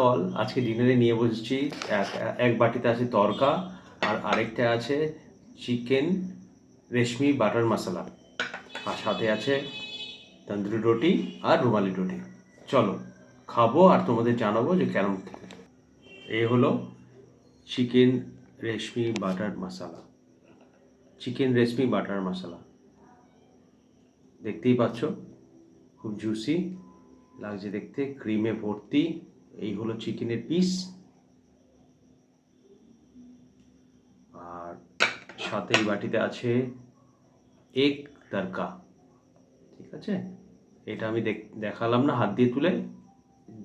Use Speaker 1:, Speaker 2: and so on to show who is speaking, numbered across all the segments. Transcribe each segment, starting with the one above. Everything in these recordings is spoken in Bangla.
Speaker 1: অল আজকে ডিনারে নিয়ে বসেছি। এক বাটিতে আছে তড়কা আর আরেকটা আছে চিকেন রেশমি বাটার মশলা, আর সাথে আছে তন্দুরি রুটি আর রুমালি রুটি। চলো খাবো আর তোমাদের জানাবো যে কেমন খেতে। এই হলো চিকেন রেশমি বাটার মশলা। চিকেন রেশমি বাটার মশলা দেখতেই পাচ্ছ, খুব জুসি লাগছে দেখতে, ক্রিমে ভর্তি। এই হলো চিকেনের পিস, আর সাথে এই বাটিতে আছে এক তড়কা। ঠিক আছে, এটা আমি দেখালাম না হাত দিয়ে তুলে,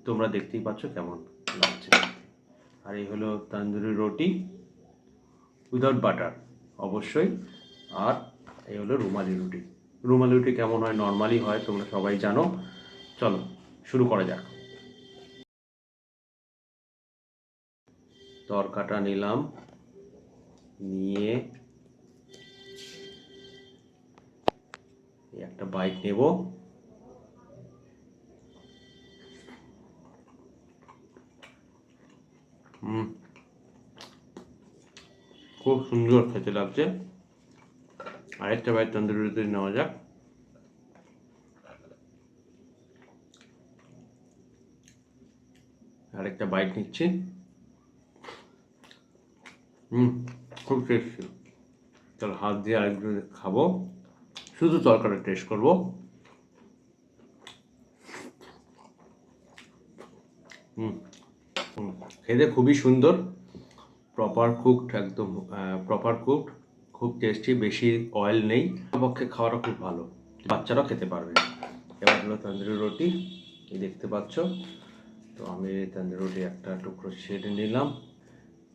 Speaker 1: তোমরা দেখতেই পাচ্ছ কেমন লাগছে। আর এই হলো তন্দুরি রুটি উইদাউট বাটার অবশ্যই। আর এই হলো রুমালি রুটি। রুমালি রুটি কেমন হয়? নর্মালি হয়, তোমরা সবাই জানো। চলো শুরু করা যাক। তড়কাটা নিলাম, নিয়ে একটা বাইট নেব। খুব সুন্দর খেতে লাগছে। আরেকটা বাইট তন্দুরি রুটি নেওয়া যাক। আরেকটা বাইট নিচ্ছি। খুব টেস্টি। চলো হাত দিয়ে আরেকটু খাবো, শুধু তরকারি টেস্ট করবো। খেতে খুবই সুন্দর, প্রপার কুকড, একদম প্রপার কুকড, খুব টেস্টি, বেশি অয়েল নেই। পক্ষে খাওয়াটা খুব ভালো, বাচ্চারাও খেতে পারবে। এবার হলো তন্দুরি রুটি, এই দেখতে পাচ্ছ। তো আমি তন্দুরি রুটি একটা টুকরো ছেড়ে নিলাম।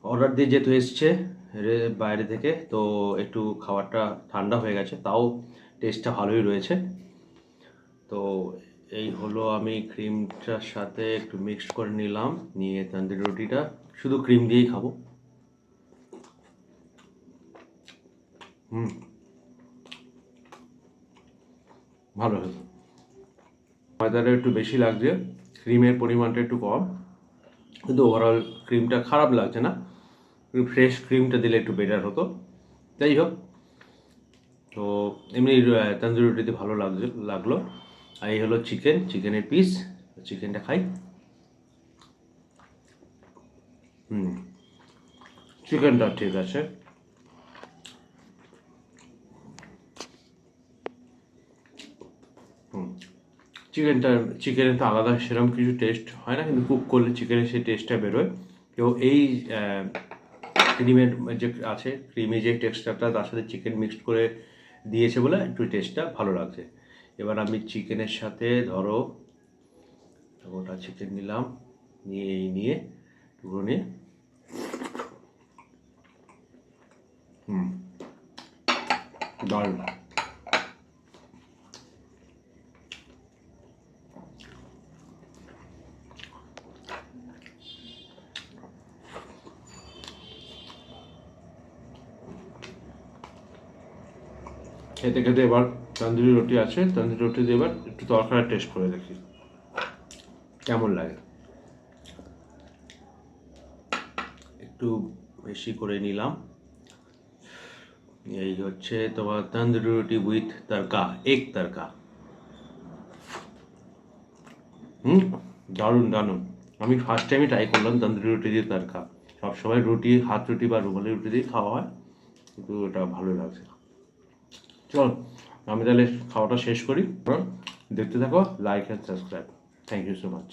Speaker 1: অর্ডার দিয়ে যেহেতু এসছে বাইরে থেকে, তো একটু খাবারটা ঠান্ডা হয়ে গেছে, তাও টেস্টটা ভালোই রয়েছে। তো এই হলো, আমি ক্রিমটার সাথে একটু মিক্সড করে নিলাম, নিয়ে তন্দুরি রুটিটা শুধু ক্রিম দিয়েই খাবো। ভালো হতো, ময়দাটা একটু বেশি লাগছে, ক্রিমের পরিমাণটা একটু কম, কিন্তু ওভারঅল ক্রিমটা খারাপ লাগছে না। ফ্রেশ ক্রিমটা দিলে একটু বেটার হতো। যাই হোক, তো এমনি তন্দুরি রুটিতে ভালো লাগলো। আর এই হলো চিকেনের পিস, চিকেনটা খাই। চিকেনটা ঠিক আছে। চিকেনের তো আলাদা সেরকম কিছু টেস্ট হয় না, কিন্তু কুক করলে চিকেনের সেই টেস্টটা বেরোয়। তো এই ক্রিমের যে আছে, ক্রিমি যে টেক্সচারটা, তার সাথে চিকেন মিক্সড করে দিয়েছে বলে একটু টেস্টটা ভালো লাগছে। এবার আমি চিকেনের সাথে ধরো গোটা চিকেন নিলাম, নিয়ে টুকরো নিয়ে দারুণ। খেতে খেতে এবার তন্দুরি রুটি আছে, তন্দুরি রুটি দিয়ে এবার একটু তরকারি টেস্ট করে দেখি কেমন লাগে। একটু বেশি করে নিলাম। এই হচ্ছে তোমার তন্দুরি রুটি উইথ তড়কা, এক তড়কা। দারুণ দারুণ। আমি ফার্স্ট টাইমই ট্রাই করলাম তন্দুরি রুটি দিয়ে তড়কা। সবসময় রুটি, হাত রুটি বা রুমালি রুটি দিয়ে খাওয়া হয়, কিন্তু এটা ভালো লাগছে। চল আমি তাহলে খাওয়াটা শেষ করি। দেখতে থাকো, like and subscribe. Thank you so much.